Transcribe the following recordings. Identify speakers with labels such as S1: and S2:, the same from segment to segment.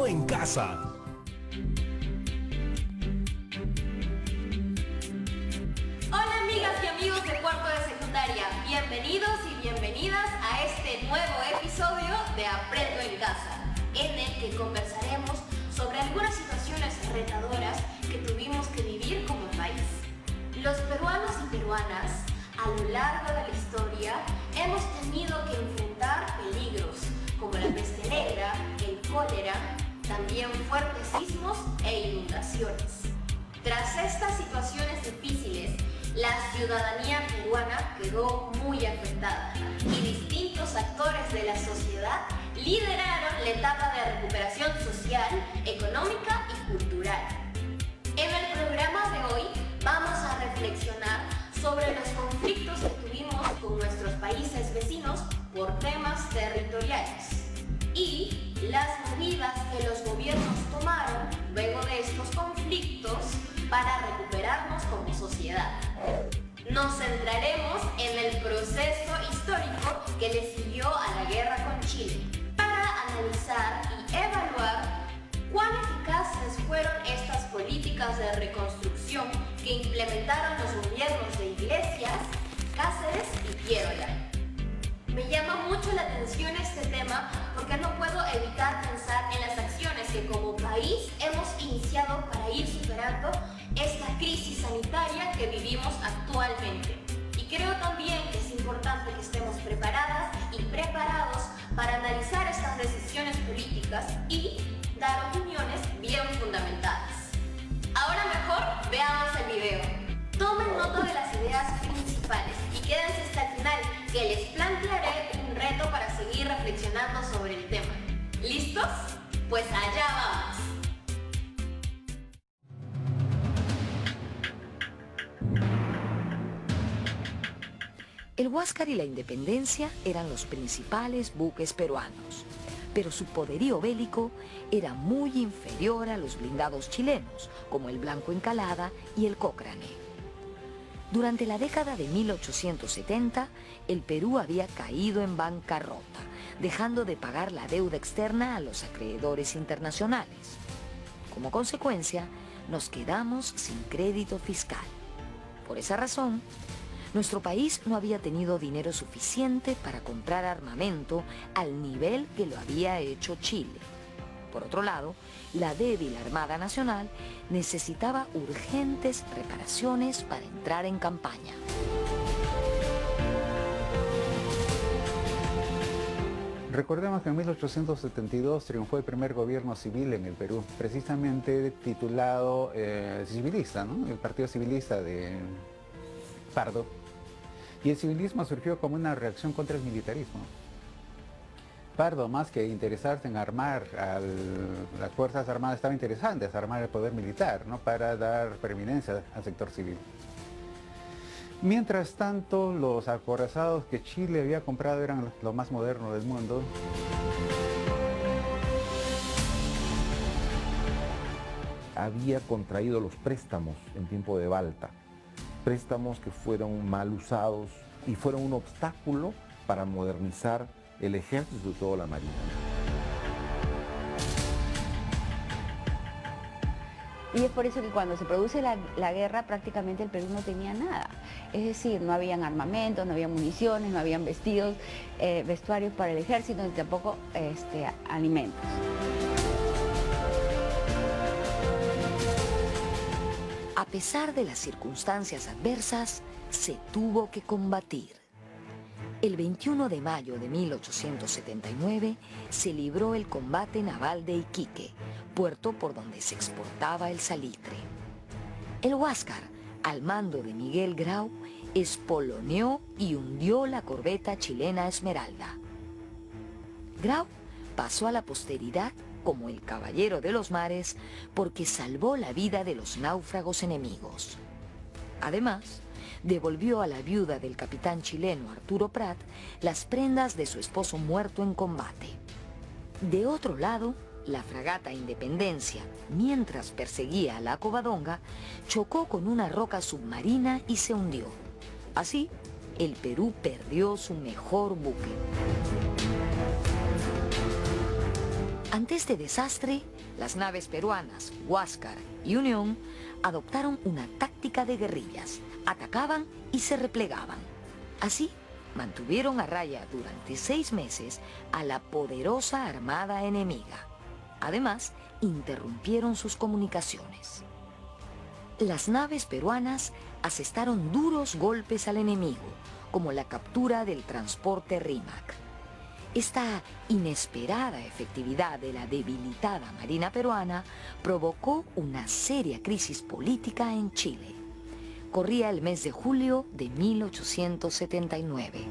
S1: Aprendo en Casa.
S2: Hola amigas y amigos de cuarto de secundaria, bienvenidos y bienvenidas a este nuevo episodio de Aprendo en Casa, en el que conversaremos sobre algunas situaciones retadoras que tuvimos que vivir como país. Los peruanos y peruanas, a lo largo de la historia, hemos tenido que enfrentar peligros como la peste negra, el cólera, también fuertes sismos e inundaciones. Tras estas situaciones difíciles, la ciudadanía peruana quedó muy afectada y distintos actores de la sociedad lideraron la etapa de recuperación social, económica y cultural. En el programa de hoy vamos a reflexionar sobre los conflictos que tuvimos con nuestros países vecinos por temas territoriales y las medidas que los gobiernos tomaron luego de estos conflictos para recuperarnos como sociedad. Nos centraremos en el proceso histórico que le siguió a la guerra con Chile para analizar y evaluar cuán eficaces fueron estas políticas de reconstrucción que implementaron los gobiernos de Iglesias, Cáceres y Piérola. Me llama mucho la atención este tema porque no puedo evitar pensar en las acciones que como país hemos iniciado para ir superando esta crisis sanitaria que vivimos actualmente. Y creo también que es importante que estemos preparadas y preparados para analizar estas decisiones políticas y dar opiniones bien fundamentadas. Ahora mejor veamos el video. Tomen nota de las ideas principales y quédense hasta el final, que les plantearé un reto para seguir reflexionando sobre el tema. ¿Listos? Pues allá vamos.
S3: El Huáscar y la Independencia eran los principales buques peruanos, pero su poderío bélico era muy inferior a los blindados chilenos, como el Blanco Encalada y el Cochrane. Durante la década de 1870, el Perú había caído en bancarrota, dejando de pagar la deuda externa a los acreedores internacionales. Como consecuencia, nos quedamos sin crédito fiscal. Por esa razón, nuestro país no había tenido dinero suficiente para comprar armamento al nivel que lo había hecho Chile. Por otro lado, la débil Armada Nacional necesitaba urgentes reparaciones para entrar en campaña.
S4: Recordemos que en 1872 triunfó el primer gobierno civil en el Perú, precisamente titulado civilista, ¿no? El Partido Civilista de Pardo. Y el civilismo surgió como una reacción contra el militarismo. Pardo, más que interesarse en armar a las Fuerzas Armadas, estaba interesado en desarmar el poder militar, ¿no? Para dar preeminencia al sector civil. Mientras tanto, los acorazados que Chile había comprado eran lo más moderno del mundo.
S5: Había contraído los préstamos en tiempo de Balta, préstamos que fueron mal usados y fueron un obstáculo para modernizar el ejército y sobre todo la marina.
S6: Y es por eso que cuando se produce la guerra prácticamente el Perú no tenía nada. Es decir, no habían armamentos, no había municiones, no habían vestidos, vestuarios para el ejército, ni tampoco alimentos.
S3: A pesar de las circunstancias adversas, se tuvo que combatir. El 21 de mayo de 1879 se libró el combate naval de Iquique, puerto por donde se exportaba el salitre. El Huáscar, al mando de Miguel Grau, espoloneó y hundió la corbeta chilena Esmeralda. Grau pasó a la posteridad como el caballero de los mares porque salvó la vida de los náufragos enemigos. Además, devolvió a la viuda del capitán chileno Arturo Prat las prendas de su esposo muerto en combate. De otro lado, la fragata Independencia, mientras perseguía a la Covadonga, chocó con una roca submarina y se hundió. Así, el Perú perdió su mejor buque. Ante este desastre, las naves peruanas Huáscar y Unión adoptaron una táctica de guerrillas, atacaban y se replegaban. Así, mantuvieron a raya durante 6 meses a la poderosa armada enemiga. Además, interrumpieron sus comunicaciones. Las naves peruanas asestaron duros golpes al enemigo, como la captura del transporte Rímac. Esta inesperada efectividad de la debilitada Marina peruana provocó una seria crisis política en Chile. Corría el mes de julio de 1879.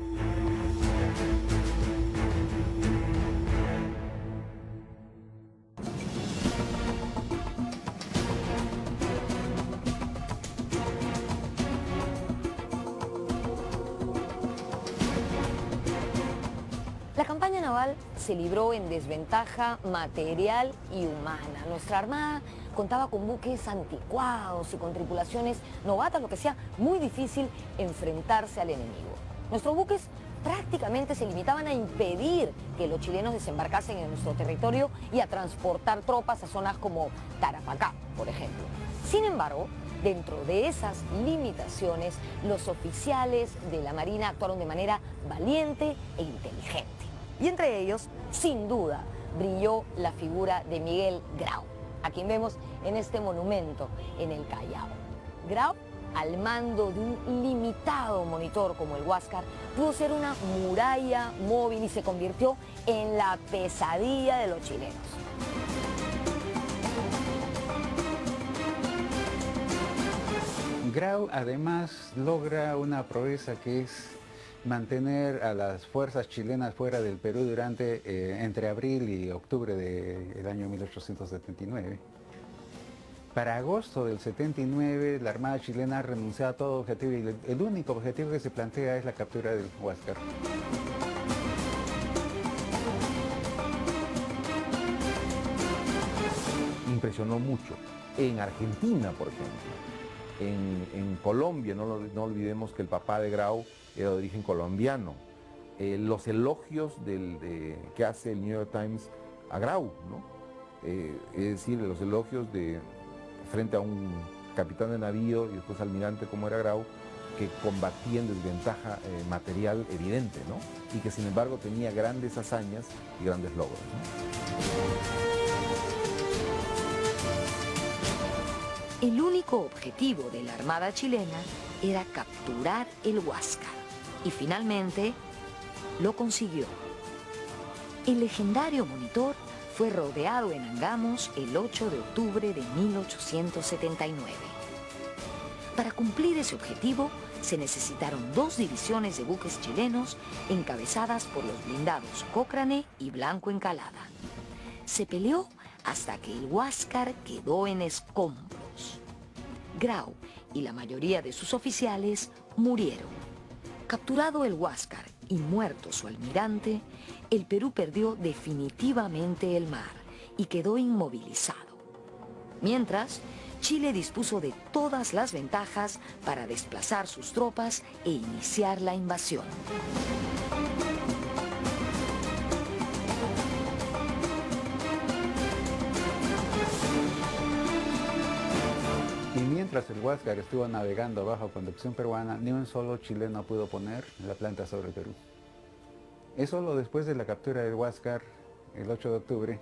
S1: La campaña naval se libró en desventaja material y humana. Nuestra armada contaba con buques anticuados y con tripulaciones novatas, lo que hacía muy difícil enfrentarse al enemigo. Nuestros buques prácticamente se limitaban a impedir que los chilenos desembarcasen en nuestro territorio y a transportar tropas a zonas como Tarapacá, por ejemplo. Sin embargo, dentro de esas limitaciones, los oficiales de la Marina actuaron de manera valiente e inteligente. Y entre ellos, sin duda, brilló la figura de Miguel Grau, a quien vemos en este monumento en el Callao. Grau, al mando de un limitado monitor como el Huáscar, pudo ser una muralla móvil y se convirtió en la pesadilla de los chilenos.
S4: Grau además logra una proeza que es mantener a las fuerzas chilenas fuera del Perú durante entre abril y octubre del año 1879. Para agosto del 79 la Armada chilena renunció a todo objetivo y el único objetivo que se plantea es la captura del Huáscar.
S5: Impresionó mucho. En Argentina, por ejemplo. En Colombia, no olvidemos que el papá de Grau era de origen colombiano. Los elogios que hace el New York Times a Grau, ¿no? Es decir, los elogios frente a un capitán de navío y después almirante como era Grau, que combatía en desventaja material evidente, ¿no? Y que sin embargo tenía grandes hazañas y grandes logros, ¿no?
S3: El único objetivo de la Armada chilena era capturar el Huáscar y finalmente lo consiguió. El legendario monitor fue rodeado en Angamos el 8 de octubre de 1879. Para cumplir ese objetivo se necesitaron 2 divisiones de buques chilenos encabezadas por los blindados Cochrane y Blanco Encalada. Se peleó hasta que el Huáscar quedó en escombros. Grau y la mayoría de sus oficiales murieron. Capturado el Huáscar y muerto su almirante, el Perú perdió definitivamente el mar y quedó inmovilizado. Mientras, Chile dispuso de todas las ventajas para desplazar sus tropas e iniciar la invasión.
S4: Y mientras el Huáscar estuvo navegando bajo conducción peruana, ni un solo chileno pudo poner la planta sobre Perú. Es solo después de la captura del Huáscar, el 8 de octubre,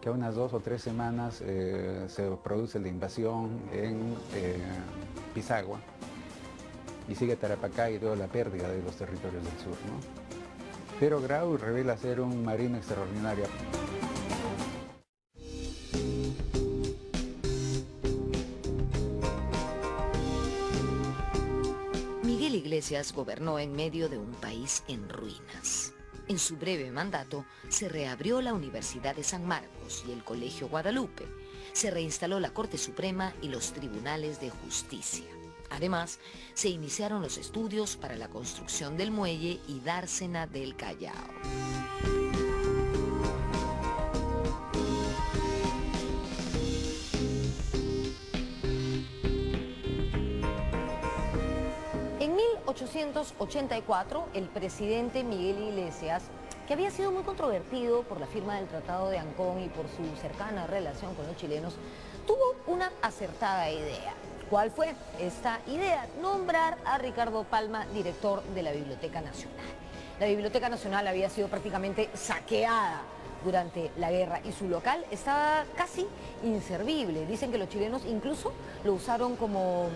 S4: que a unas 2 o 3 semanas se produce la invasión en Pisagua y sigue Tarapacá y luego la pérdida de los territorios del sur, ¿no? Pero Grau revela ser un marino extraordinario.
S3: Miguel Iglesias gobernó en medio de un país en ruinas. En su breve mandato se reabrió la Universidad de San Marcos y el Colegio Guadalupe. Se reinstaló la Corte Suprema y los tribunales de justicia. Además, se iniciaron los estudios para la construcción del muelle y dársena del Callao.
S1: En 1884, el presidente Miguel Iglesias que había sido muy controvertido por la firma del Tratado de Ancón y por su cercana relación con los chilenos, tuvo una acertada idea. ¿Cuál fue esta idea? Nombrar a Ricardo Palma director de la Biblioteca Nacional. La Biblioteca Nacional había sido prácticamente saqueada durante la guerra y su local estaba casi inservible. Dicen que los chilenos incluso lo usaron como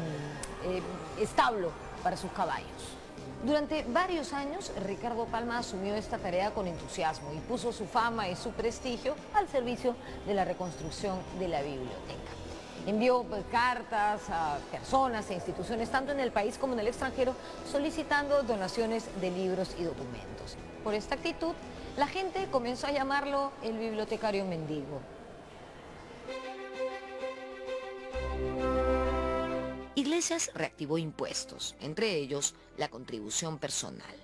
S1: establo para sus caballos. Durante varios años, Ricardo Palma asumió esta tarea con entusiasmo y puso su fama y su prestigio al servicio de la reconstrucción de la biblioteca. Envió cartas a personas e instituciones, tanto en el país como en el extranjero, solicitando donaciones de libros y documentos. Por esta actitud, la gente comenzó a llamarlo el bibliotecario mendigo.
S3: Iglesias reactivó impuestos, entre ellos la contribución personal.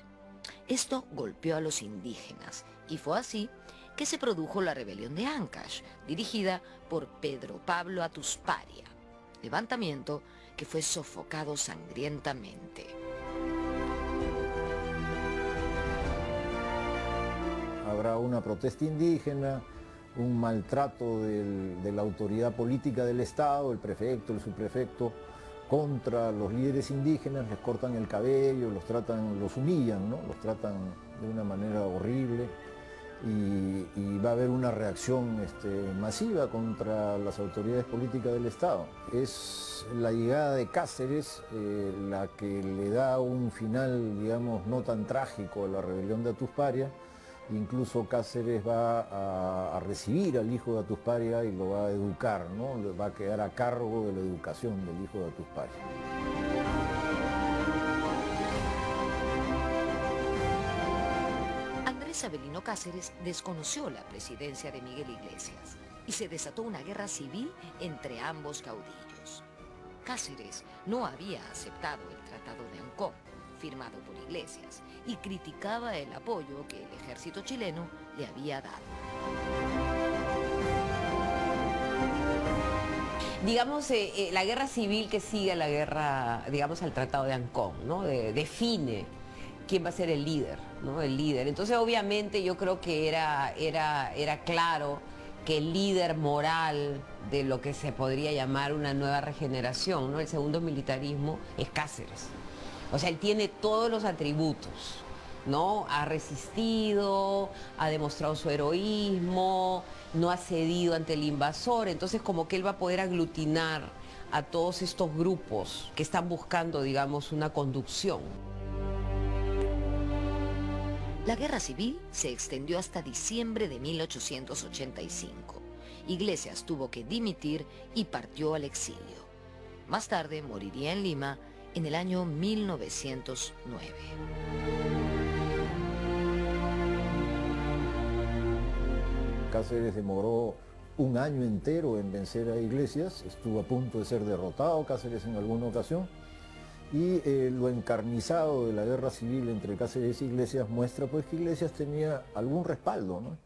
S3: Esto golpeó a los indígenas y fue así que se produjo la rebelión de Ancash, dirigida por Pedro Pablo Atusparia, levantamiento que fue sofocado sangrientamente.
S7: Habrá una protesta indígena, un maltrato de la autoridad política del Estado, el prefecto, el subprefecto, contra los líderes indígenas, les cortan el cabello, los humillan, ¿no? Los tratan de una manera horrible y va a haber una reacción masiva contra las autoridades políticas del Estado. Es la llegada de Cáceres la que le da un final, digamos, no tan trágico a la rebelión de Atusparia. Incluso Cáceres va a recibir al hijo de Atusparia y lo va a educar, ¿no? Va a quedar a cargo de la educación del hijo de Atusparia.
S3: Andrés Avelino Cáceres desconoció la presidencia de Miguel Iglesias y se desató una guerra civil entre ambos caudillos. Cáceres no había aceptado el Tratado de Ancón, firmado por Iglesias, y criticaba el apoyo que el ejército chileno le había dado.
S8: Digamos, la guerra civil que sigue a la guerra, digamos, al Tratado de Ancón, ¿no? Define quién va a ser el líder, ¿no? El líder. Entonces, obviamente, yo creo que era claro que el líder moral de lo que se podría llamar una nueva regeneración, ¿no? El segundo militarismo, es Cáceres. O sea, él tiene todos los atributos, ¿no? Ha resistido, ha demostrado su heroísmo, no ha cedido ante el invasor, entonces como que él va a poder aglutinar a todos estos grupos que están buscando, digamos, una conducción.
S3: La guerra civil se extendió hasta diciembre de 1885. Iglesias tuvo que dimitir y partió al exilio. Más tarde moriría en Lima en el año 1909.
S7: Cáceres demoró un año entero en vencer a Iglesias, estuvo a punto de ser derrotado Cáceres en alguna ocasión, y lo encarnizado de la guerra civil entre Cáceres y Iglesias muestra pues que Iglesias tenía algún respaldo, ¿no?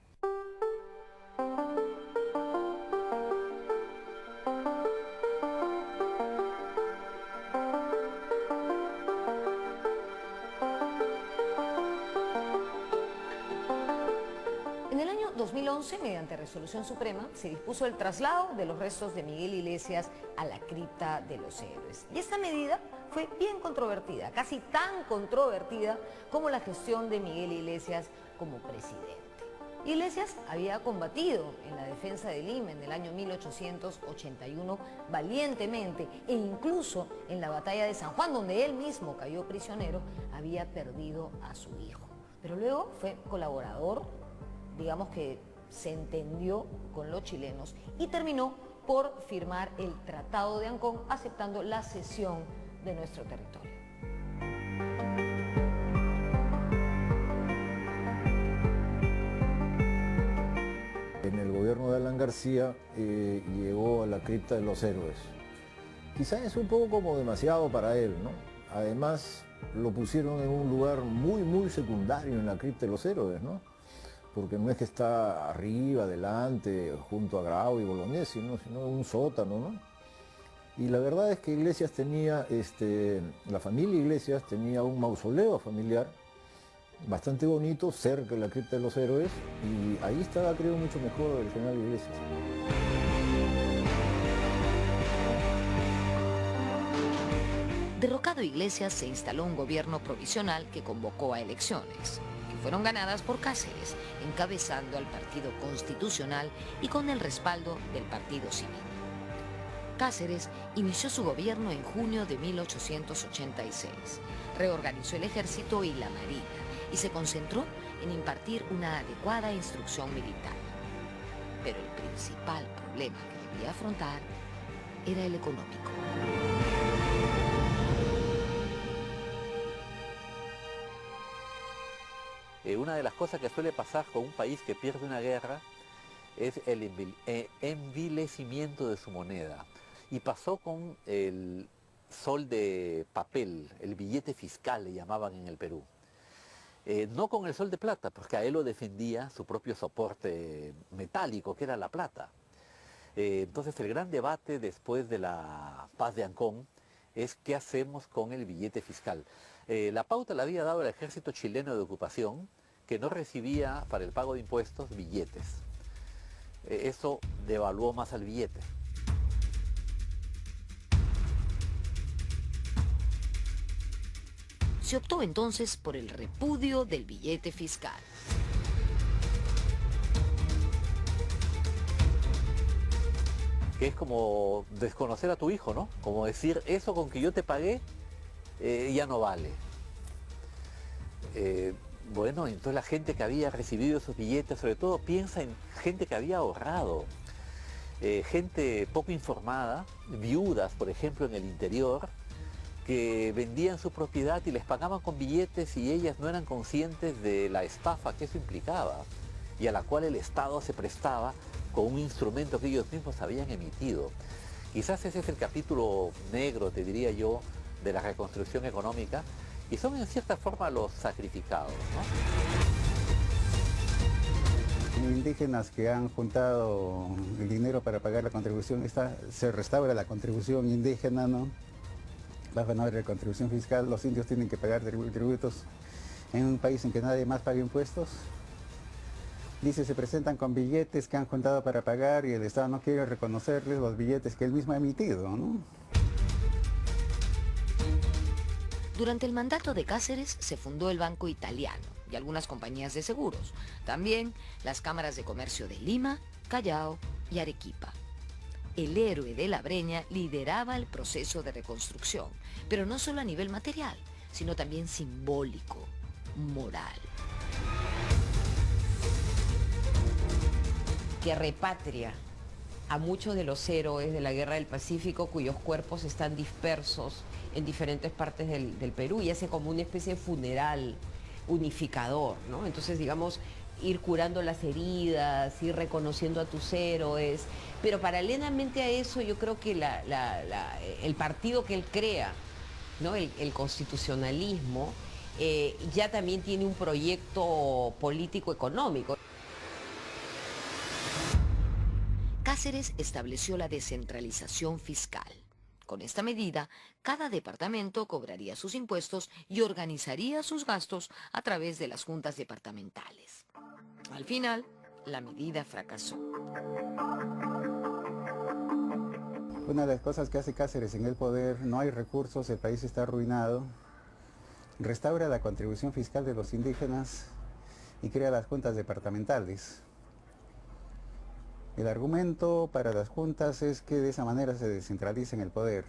S1: En el año 2011, mediante resolución suprema, se dispuso el traslado de los restos de Miguel Iglesias a la cripta de los héroes. Y esta medida fue bien controvertida, casi tan controvertida como la gestión de Miguel Iglesias como presidente. Iglesias había combatido en la defensa de Lima en el año 1881 valientemente e incluso en la batalla de San Juan, donde él mismo cayó prisionero, había perdido a su hijo. Pero luego fue colaborador, digamos que se entendió con los chilenos y terminó por firmar el Tratado de Ancón, aceptando la cesión de nuestro territorio.
S7: En el gobierno de Alan García llegó a la cripta de los héroes. Quizás es un poco como demasiado para él, ¿no? Además, lo pusieron en un lugar muy secundario en la cripta de los héroes, ¿no? Porque no es que está arriba, adelante, junto a Grau y Bolognesi, ¿no? Sino un sótano, ¿no? Y la verdad es que Iglesias tenía, la familia Iglesias tenía un mausoleo familiar bastante bonito, cerca de la cripta de los héroes, y ahí estaba, creo, mucho mejor el general Iglesias.
S3: Derrocado Iglesias, se instaló un gobierno provisional que convocó a elecciones, que fueron ganadas por Cáceres, encabezando al Partido Constitucional y con el respaldo del Partido Civil. Cáceres inició su gobierno en junio de 1886, reorganizó el ejército y la marina y se concentró en impartir una adecuada instrucción militar. Pero el principal problema que debía afrontar era el económico.
S9: Una de las cosas que suele pasar con un país que pierde una guerra es el envilecimiento de su moneda. Y pasó con el sol de papel, el billete fiscal le llamaban en el Perú. No con el sol de plata, porque a él lo defendía su propio soporte metálico, que era la plata. Entonces el gran debate después de la paz de Ancón es qué hacemos con el billete fiscal. La pauta la había dado el ejército chileno de ocupación, que no recibía para el pago de impuestos billetes. Eso devaluó más al billete.
S3: Se optó entonces por el repudio del billete fiscal.
S9: Que es como desconocer a tu hijo, ¿no? Como decir, eso con que yo te pagué ya no vale. Bueno, entonces la gente que había recibido esos billetes, sobre todo piensa en gente que había ahorrado, gente poco informada, viudas, por ejemplo, en el interior, que vendían su propiedad y les pagaban con billetes y ellas no eran conscientes de la estafa que eso implicaba y a la cual el Estado se prestaba con un instrumento que ellos mismos habían emitido. Quizás ese es el capítulo negro, te diría yo, de la reconstrucción económica, y son en cierta forma los sacrificados, ¿no?
S4: Indígenas que han juntado el dinero para pagar la contribución, se restaura la contribución indígena, ¿no? Bajo nombre de contribución fiscal, los indios tienen que pagar tributos en un país en que nadie más paga impuestos. Dice, se presentan con billetes que han juntado para pagar y el Estado no quiere reconocerles los billetes que él mismo ha emitido, ¿no?
S3: Durante el mandato de Cáceres se fundó el Banco Italiano y algunas compañías de seguros. También las cámaras de comercio de Lima, Callao y Arequipa. El héroe de la Breña lideraba el proceso de reconstrucción, pero no solo a nivel material, sino también simbólico, moral.
S8: Que repatria a muchos de los héroes de la Guerra del Pacífico cuyos cuerpos están dispersos en diferentes partes del Perú y hace como una especie de funeral unificador, ¿no? Entonces, digamos, ir curando las heridas, ir reconociendo a tus héroes, pero paralelamente a eso yo creo que el partido que él crea, ¿no? El constitucionalismo, ya también tiene un proyecto político-económico.
S3: Cáceres estableció la descentralización fiscal. Con esta medida, cada departamento cobraría sus impuestos y organizaría sus gastos a través de las juntas departamentales. Al final, la medida fracasó.
S4: Una de las cosas que hace Cáceres en el poder, no hay recursos, el país está arruinado, restaura la contribución fiscal de los indígenas y crea las juntas departamentales. El argumento para las juntas es que de esa manera se descentraliza el poder.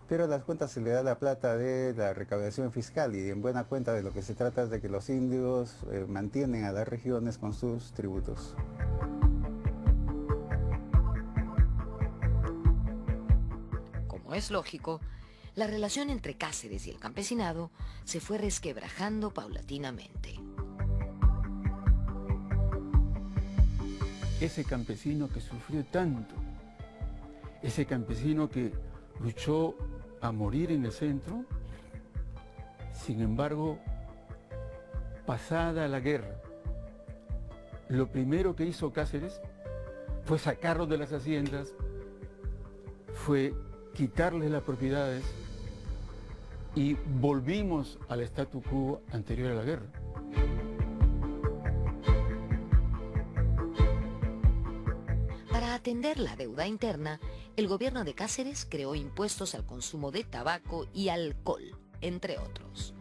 S4: Pero a las juntas se le da la plata de la recaudación fiscal y en buena cuenta de lo que se trata es de que los indios mantienen a las regiones con sus tributos.
S3: Como es lógico, la relación entre Cáceres y el campesinado se fue resquebrajando paulatinamente.
S10: Ese campesino que sufrió tanto, ese campesino que luchó a morir en el centro, sin embargo, pasada la guerra, lo primero que hizo Cáceres fue sacarlos de las haciendas, fue quitarles las propiedades y volvimos al statu quo anterior a la guerra.
S3: atender la deuda interna, el gobierno de Cáceres creó impuestos al consumo de tabaco y alcohol, entre otros.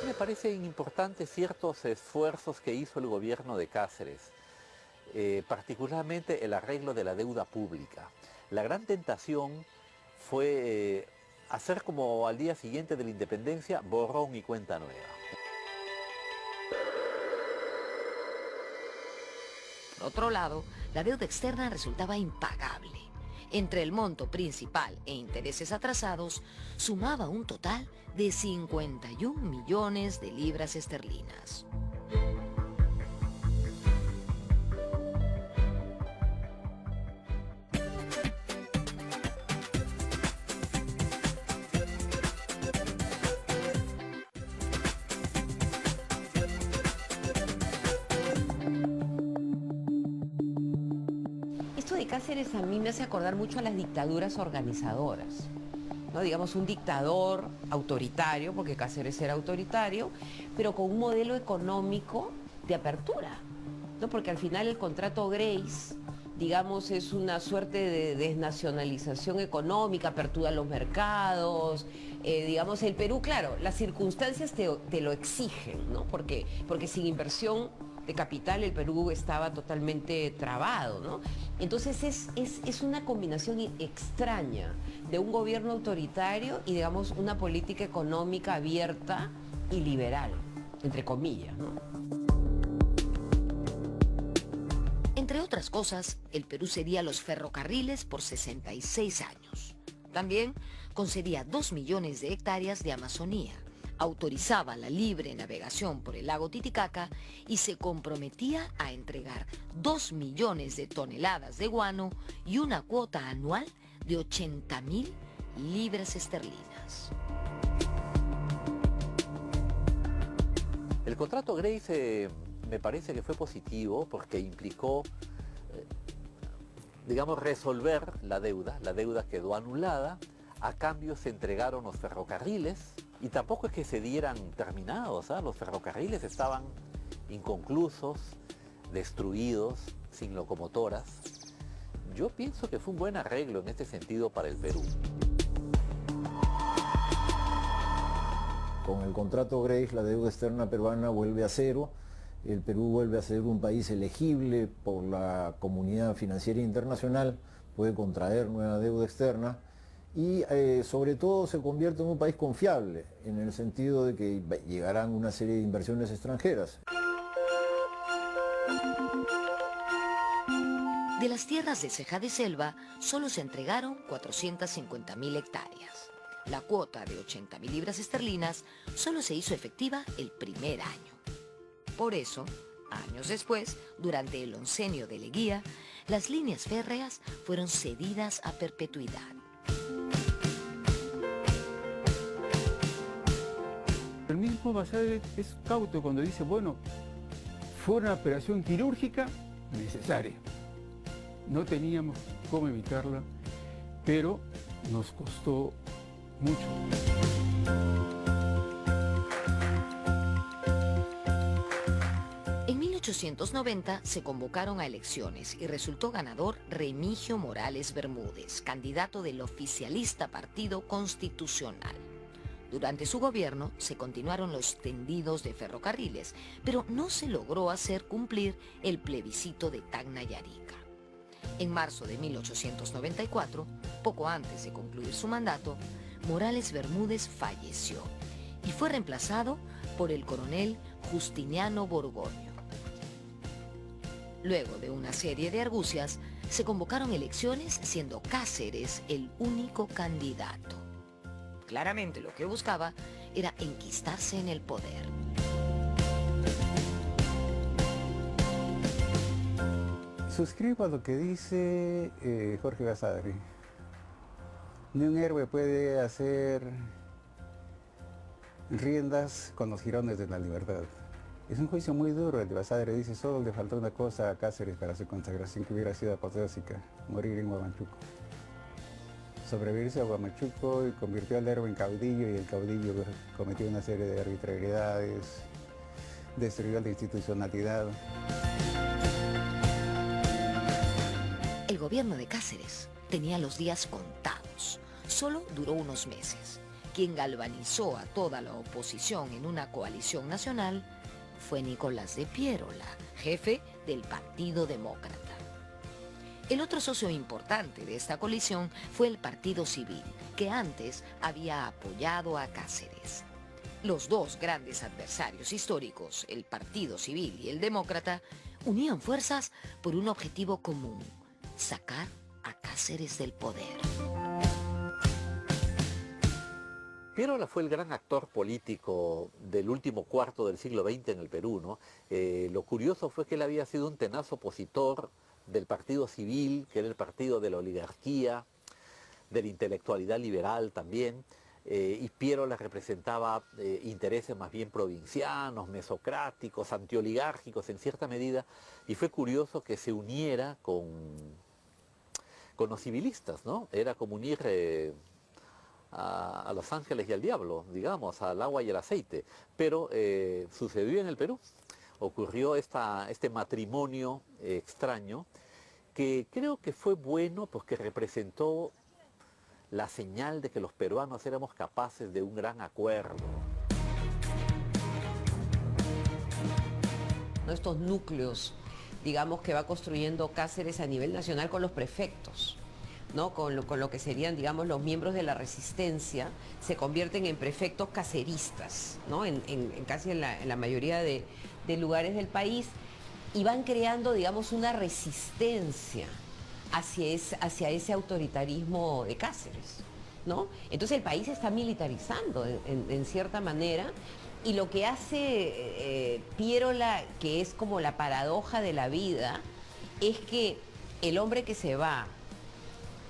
S9: Me parecen importantes ciertos esfuerzos que hizo el gobierno de Cáceres, particularmente el arreglo de la deuda pública. La gran tentación fue hacer como al día siguiente de la independencia, borrón y cuenta nueva.
S3: Por otro lado, la deuda externa resultaba impagable. Entre el monto principal e intereses atrasados, sumaba un total de 51 millones de libras esterlinas.
S8: Esto de Cáceres a mí me hace acordar mucho a las dictaduras organizadoras, ¿no? Digamos, un dictador autoritario, porque Cáceres era autoritario, pero con un modelo económico de apertura, ¿no? Porque al final el contrato Grace, digamos, es una suerte de desnacionalización económica, apertura a los mercados, digamos, el Perú, claro, las circunstancias te lo exigen, ¿no? Porque sin inversión de capital el Perú estaba totalmente trabado, ¿no? Entonces es una combinación extraña de un gobierno autoritario y, digamos, una política económica abierta y liberal, entre comillas, ¿no?
S3: Entre otras cosas, el Perú cedía los ferrocarriles por 66 años. También concedía 2 millones de hectáreas de Amazonía, autorizaba la libre navegación por el lago Titicaca y se comprometía a entregar 2 millones de toneladas de guano y una cuota anual de 80.000 libras esterlinas.
S9: El contrato Grace me parece que fue positivo porque implicó, digamos, resolver la deuda quedó anulada, a cambio se entregaron los ferrocarriles y tampoco es que se dieran terminados, ¿eh? Los ferrocarriles estaban inconclusos, destruidos, sin locomotoras. Yo pienso que fue un buen arreglo en este sentido para el Perú.
S7: Con el contrato Grace, la deuda externa peruana vuelve a cero. El Perú vuelve a ser un país elegible por la comunidad financiera internacional, puede contraer nueva deuda externa y sobre todo se convierte en un país confiable, en el sentido de que llegarán una serie de inversiones extranjeras.
S3: De las tierras de Ceja de Selva, solo se entregaron 450.000 hectáreas. La cuota de 80.000 libras esterlinas solo se hizo efectiva el primer año. Por eso, años después, durante el oncenio de Leguía, las líneas férreas fueron cedidas a perpetuidad.
S10: El mismo Basadre es cauto cuando dice, bueno, fue una operación quirúrgica necesaria. No teníamos cómo evitarla, pero nos costó mucho.
S3: En 1890 se convocaron a elecciones y resultó ganador Remigio Morales Bermúdez, candidato del oficialista Partido Constitucional. Durante su gobierno se continuaron los tendidos de ferrocarriles, pero no se logró hacer cumplir el plebiscito de Tacna y Arica. En marzo de 1894, poco antes de concluir su mandato, Morales Bermúdez falleció y fue reemplazado por el coronel Justiniano Borgoño. Luego de una serie de argucias, se convocaron elecciones siendo Cáceres el único candidato. Claramente lo que buscaba era enquistarse en el poder.
S4: Suscribo a lo que dice Jorge Basadre. Ni un héroe puede hacer riendas con los jirones de la libertad. Es un juicio muy duro el de Basadre. Dice, solo le faltó una cosa a Cáceres para su consagración, que hubiera sido apoteósica, morir en Huamachuco. Sobrevivirse a Huamachuco y convirtió al héroe en caudillo, y el caudillo cometió una serie de arbitrariedades, destruyó la institucionalidad.
S3: El gobierno de Cáceres tenía los días contados. Solo duró unos meses. Quien galvanizó a toda la oposición en una coalición nacional fue Nicolás de Piérola, jefe del Partido Demócrata. El otro socio importante de esta coalición fue el Partido Civil, que antes había apoyado a Cáceres. Los dos grandes adversarios históricos, el Partido Civil y el Demócrata, unían fuerzas por un objetivo común: sacar a Cáceres del poder.
S9: Piérola fue el gran actor político del último cuarto del siglo XX en el Perú, ¿no? Lo curioso fue que él había sido un tenaz opositor del Partido Civil, que era el partido de la oligarquía, de la intelectualidad liberal también, y Piérola representaba intereses más bien provincianos, mesocráticos, antioligárquicos en cierta medida, y fue curioso que se uniera con los civilistas, ¿no? Era como unir a los ángeles y al diablo, digamos, al agua y el aceite. Pero sucedió en el Perú, ocurrió este matrimonio extraño, que creo que fue bueno porque representó la señal de que los peruanos éramos capaces de un gran acuerdo.
S8: Estos núcleos, digamos, que va construyendo Cáceres a nivel nacional con los prefectos, ¿no? Con lo que serían, digamos, los miembros de la resistencia, se convierten en prefectos caceristas, ¿no? Casi en la mayoría de lugares del país, y van creando, digamos, una resistencia hacia ese autoritarismo de Cáceres, ¿no? Entonces el país se está militarizando en cierta manera, y lo que hace Piérola, que es como la paradoja de la vida, es que el hombre que se va,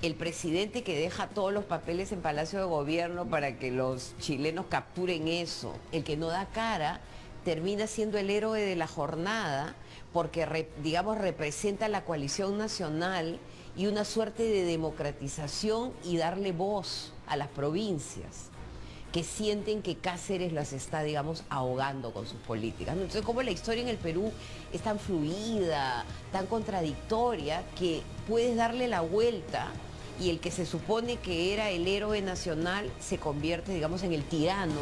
S8: el presidente que deja todos los papeles en Palacio de Gobierno para que los chilenos capturen eso, el que no da cara, termina siendo el héroe de la jornada porque, digamos, representa la coalición nacional y una suerte de democratización y darle voz a las provincias que sienten que Cáceres las está, digamos, ahogando con sus políticas. Entonces, como la historia en el Perú es tan fluida, tan contradictoria, que puedes darle la vuelta y el que se supone que era el héroe nacional se convierte, digamos, en el tirano.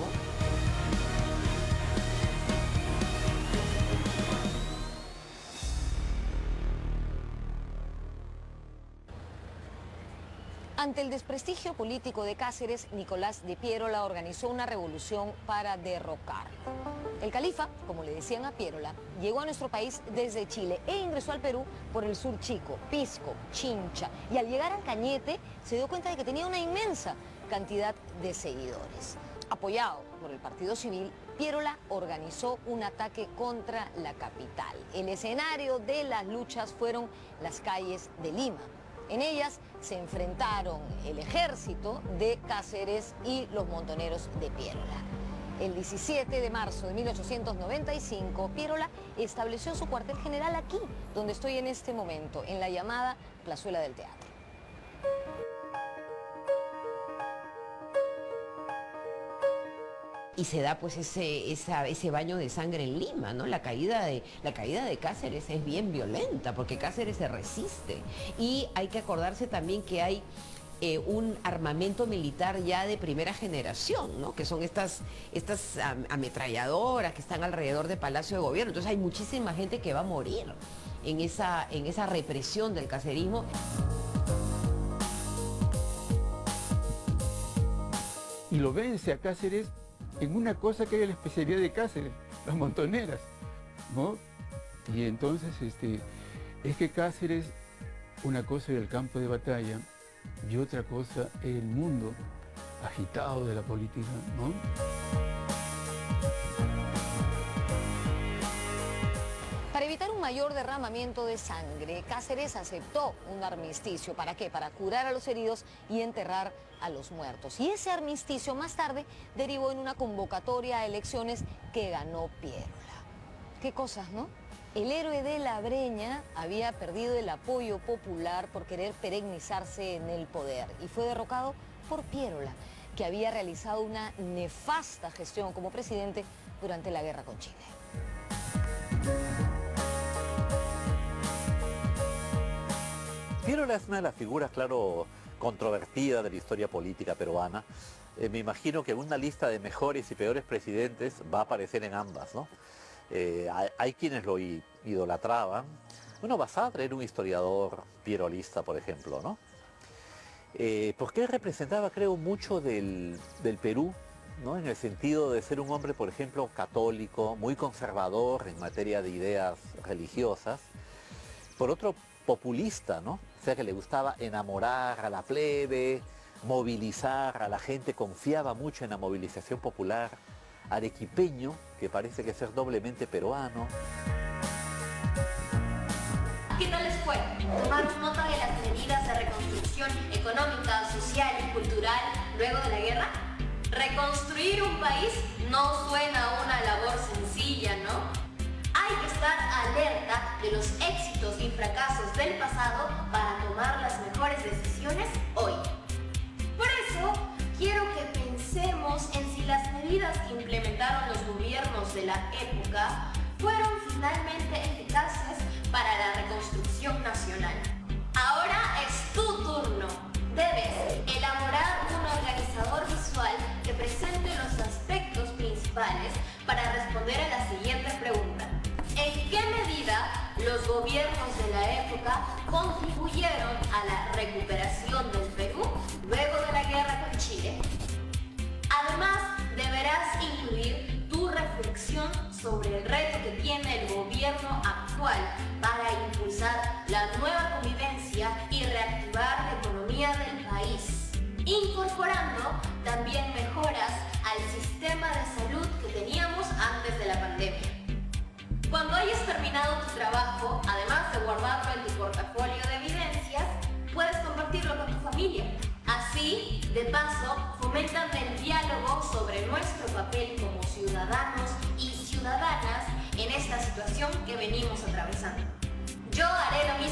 S1: Ante el desprestigio político de Cáceres, Nicolás de Piérola organizó una revolución para derrocarlo. El califa, como le decían a Piérola, llegó a nuestro país desde Chile e ingresó al Perú por el sur Chico, Pisco, Chincha, y al llegar al Cañete se dio cuenta de que tenía una inmensa cantidad de seguidores. Apoyado por el Partido Civil, Piérola organizó un ataque contra la capital. El escenario de las luchas fueron las calles de Lima. En ellas se enfrentaron el ejército de Cáceres y los montoneros de Piérola. El 17 de marzo de 1895, Piérola estableció su cuartel general aquí, donde estoy en este momento, en la llamada Plazuela del Teatro.
S8: Y se da pues ese baño de sangre en Lima, ¿no? La caída de Cáceres es bien violenta porque Cáceres se resiste. Y hay que acordarse también que hay un armamento militar ya de primera generación, ¿no? Que son estas ametralladoras que están alrededor de Palacio de Gobierno. Entonces hay muchísima gente que va a morir en esa represión del cacerismo.
S10: Y lo vence a Cáceres en una cosa que era la especialidad de Cáceres, las montoneras, ¿no? Y entonces es que Cáceres, una cosa era el campo de batalla y otra cosa era el mundo agitado de la política, ¿no?
S1: Para evitar un mayor derramamiento de sangre, Cáceres aceptó un armisticio. ¿Para qué? Para curar a los heridos y enterrar a los muertos. Y ese armisticio más tarde derivó en una convocatoria a elecciones que ganó Piérola. Qué cosas, ¿no? El héroe de la Breña había perdido el apoyo popular por querer perennizarse en el poder y fue derrocado por Piérola, que había realizado una nefasta gestión como presidente durante la guerra con Chile.
S9: Piérola es una de las figuras, claro, controvertidas de la historia política peruana. Me imagino que en una lista de mejores y peores presidentes va a aparecer en ambas, ¿no? Hay quienes lo idolatraban. Bueno, Basadre era un historiador pierolista, por ejemplo, ¿no? Porque él representaba, creo, mucho del Perú, ¿no? En el sentido de ser un hombre, por ejemplo, católico, muy conservador en materia de ideas religiosas. Por otro, populista, ¿no? O sea, que le gustaba enamorar a la plebe, movilizar a la gente, confiaba mucho en la movilización popular. Arequipeño, que parece que ser doblemente peruano.
S2: ¿Qué tal les fue? ¿Tomaron nota de las medidas de reconstrucción económica, social y cultural luego de la guerra? Reconstruir un país no suena a una labor sencilla, ¿no? Hay que estar alerta de los éxitos y fracasos del pasado para tomar las mejores decisiones hoy. Por eso, quiero que pensemos en si las medidas que implementaron los gobiernos de la época fueron finalmente eficaces para la reconstrucción nacional. Ahora es tu turno. Debes elaborar un organizador visual que presente los aspectos principales para responder a la siguiente pregunta. ¿En qué medida los gobiernos de la época contribuyeron a la recuperación del Perú luego de la guerra con Chile? Además, deberás incluir tu reflexión sobre el reto que tiene el gobierno actual para impulsar la nueva convivencia y reactivar la economía del país, incorporando también mejoras al sistema de salud que teníamos antes de la pandemia. Cuando hayas terminado tu trabajo, además de guardarlo en tu portafolio de evidencias, puedes compartirlo con tu familia. Así, de paso, fomentan el diálogo sobre nuestro papel como ciudadanos y ciudadanas en esta situación que venimos atravesando. Yo haré lo mismo